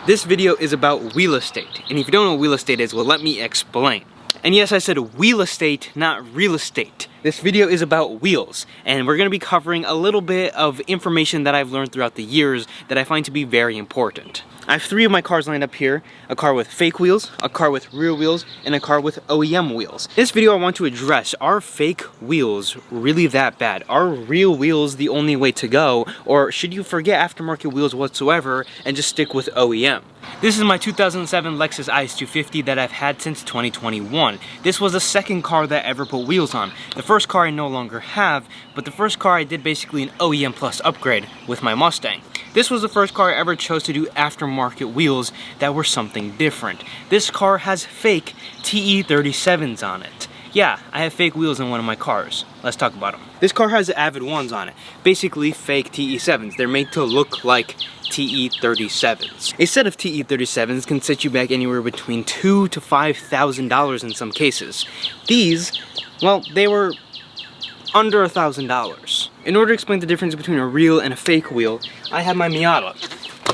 This video is about wheel estate, and if you don't know what wheel estate is, well, let me explain. And yes, I said wheel estate, not real estate. This video is about wheels, and we're going to be covering a little bit of information that I've learned throughout the years that I find to be very important. I have 3 of my cars lined up here: a car with fake wheels, a car with real wheels, and a car with OEM wheels. In this video I want to address, are fake wheels really that bad? Are real wheels the only way to go, or should you forget aftermarket wheels whatsoever and just stick with OEM? This is my 2007 Lexus IS250 that I've had since 2021. This was the second car that I ever put wheels on. The first car I no longer have, but the first car I did basically an OEM Plus upgrade with my Mustang. This was the first car I ever chose to do aftermarket wheels that were something different. This car has fake TE37s on it. Yeah, I have fake wheels in one of my cars. Let's talk about them. This car has Avid ones on it. Basically fake TE7s. They're made to look like TE37s. A set of TE37s can set you back anywhere between $2,000 to $5,000 in some cases. These, well, they were under $1,000. In order to explain the difference between a real and a fake wheel, I have my Miata,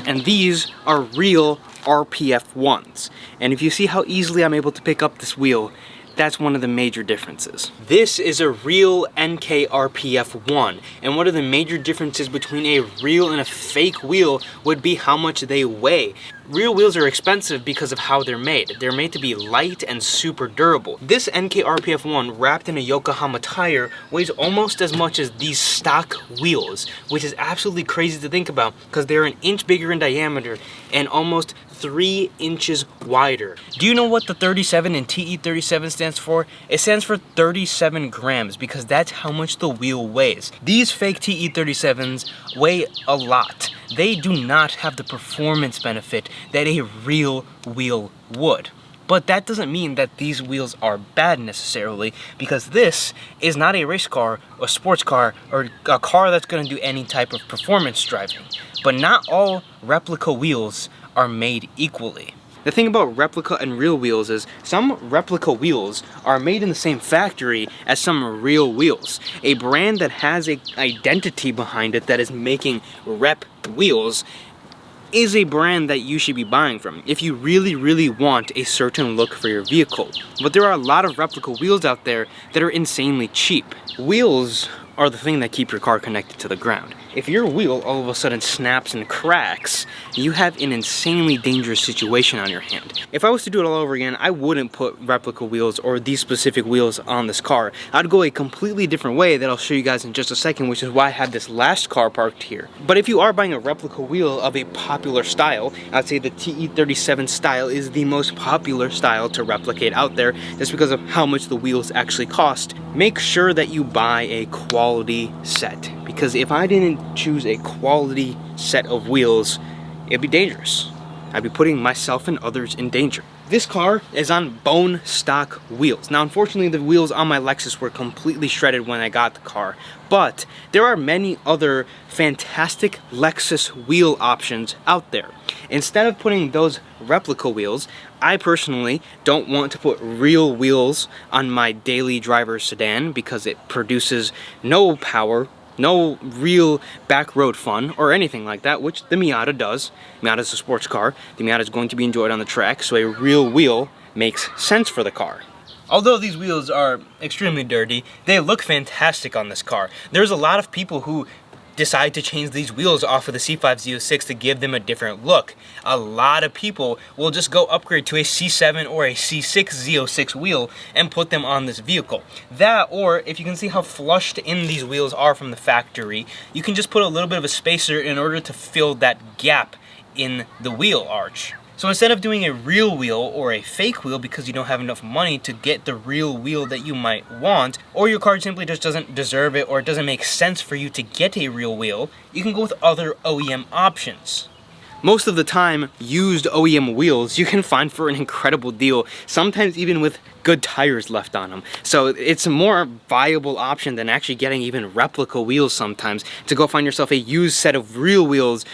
and these are real RPF ones. And if you see how easily I'm able to pick up this wheel, that's one of the major differences. This is a real NKRPF1, and one of the major differences between a real and a fake wheel would be how much they weigh. Real wheels are expensive because of how they're made. They're made to be light and super durable. This NKRPF1 wrapped in a Yokohama tire weighs almost as much as these stock wheels, which is absolutely crazy to think about because they're an inch bigger in diameter and almost 3 inches wider. Do you know what the 37 in TE37 stands for? It stands for 37 grams because that's how much the wheel weighs. These fake TE37s weigh a lot. They do not have the performance benefit that a real wheel would. But that doesn't mean that these wheels are bad necessarily, because this is not a race car, a sports car, or a car that's going to do any type of performance driving. But not all replica wheels are made equally. The thing about replica and real wheels is some replica wheels are made in the same factory as some real wheels. A brand that has an identity behind it that is making rep wheels is a brand that you should be buying from if you really want a certain look for your vehicle. But there are a lot of replica wheels out there that are insanely cheap. Wheels are the thing that keep your car connected to the ground. If your wheel all of a sudden snaps and cracks, you have an insanely dangerous situation on your hand. If I was to do it all over again, I wouldn't put replica wheels or these specific wheels on this car. I'd go a completely different way that I'll show you guys in just a second, which is why I had this last car parked here. But if you are buying a replica wheel of a popular style, I'd say the TE37 style is the most popular style to replicate out there just because of how much the wheels actually cost. Make sure that you buy a quality set, because if I didn't choose a quality set of wheels, it'd be dangerous. I'd be putting myself and others in danger. This car is on bone stock wheels. Now, unfortunately, the wheels on my Lexus were completely shredded when I got the car, but there are many other fantastic Lexus wheel options out there. Instead of putting those replica wheels, I personally don't want to put real wheels on my daily driver sedan because it produces no power, no real back road fun or anything like that, which the Miata does. Miata is a sports car. The Miata is going to be enjoyed on the track, so a real wheel makes sense for the car. Although these wheels are extremely dirty, they look fantastic on this car. There's a lot of people who decide to change these wheels off of the C5 Z06 to give them a different look. A lot of people will just go upgrade to a C7 or a C6 Z06 wheel and put them on this vehicle. That, or if you can see how flushed in these wheels are from the factory, you can just put a little bit of a spacer in order to fill that gap in the wheel arch. So instead of doing a real wheel or a fake wheel because you don't have enough money to get the real wheel that you might want, or your car simply just doesn't deserve it or it doesn't make sense for you to get a real wheel, you can go with other OEM options. Most of the time, used OEM wheels you can find for an incredible deal, sometimes even with good tires left on them. So it's a more viable option than actually getting even replica wheels sometimes to go find yourself a used set of real wheels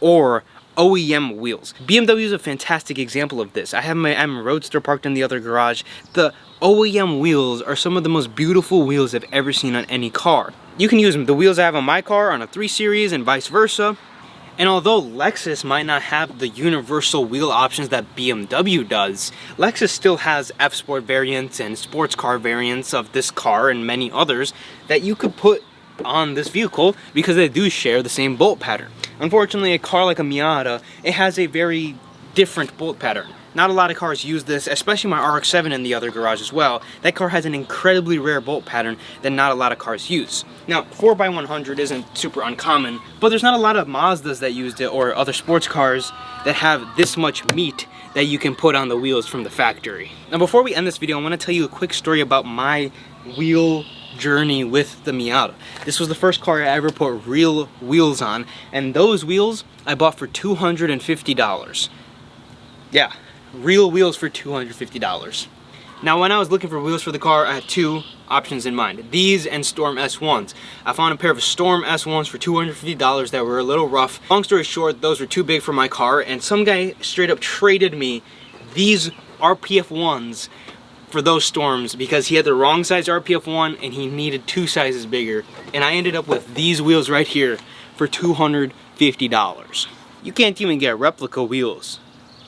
or OEM wheels. BMW is a fantastic example of this. I have my M Roadster parked in the other garage. The OEM wheels are some of the most beautiful wheels I've ever seen on any car. You can use them. The wheels I have on my car on a 3 Series and vice versa. And although Lexus might not have the universal wheel options that BMW does, Lexus still has F-Sport variants and sports car variants of this car and many others that you could put on this vehicle because they do share the same bolt pattern. Unfortunately, a car like a Miata, it has a very different bolt pattern. Not a lot of cars use this, especially my RX-7 in the other garage as well. That car has an incredibly rare bolt pattern that not a lot of cars use. Now, 4x100 isn't super uncommon, but there's not a lot of Mazdas that used it or other sports cars that have this much meat that you can put on the wheels from the factory. Now, before we end this video, I want to tell you a quick story about my wheel journey with the Miata. This was the first car I ever put real wheels on, and those wheels I bought for $250. Yeah, real wheels for $250. Now, when I was looking for wheels for the car, I had two options in mind. These and Storm S1s. I found a pair of Storm S1s for $250 that were a little rough. Long story short, those were too big for my car, and some guy straight up traded me these RPF 1s for those Storms because he had the wrong size RPF 1 and he needed 2 sizes bigger. And I ended up with these wheels right here for $250. You can't even get replica wheels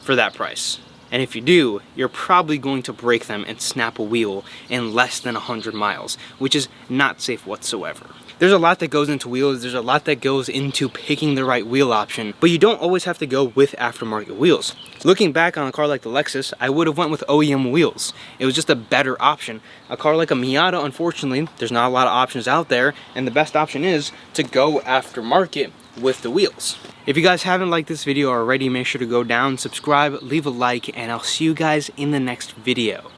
for that price. And if you do, you're probably going to break them and snap a wheel in less than 100 miles, which is not safe whatsoever. There's a lot that goes into wheels, there's a lot that goes into picking the right wheel option, but you don't always have to go with aftermarket wheels. Looking back on a car like the Lexus, I would have went with OEM wheels. It was just a better option. A car like a Miata, unfortunately, there's not a lot of options out there, and the best option is to go aftermarket with the wheels. If you guys haven't liked this video already, make sure to go down, subscribe, leave a like, and I'll see you guys in the next video.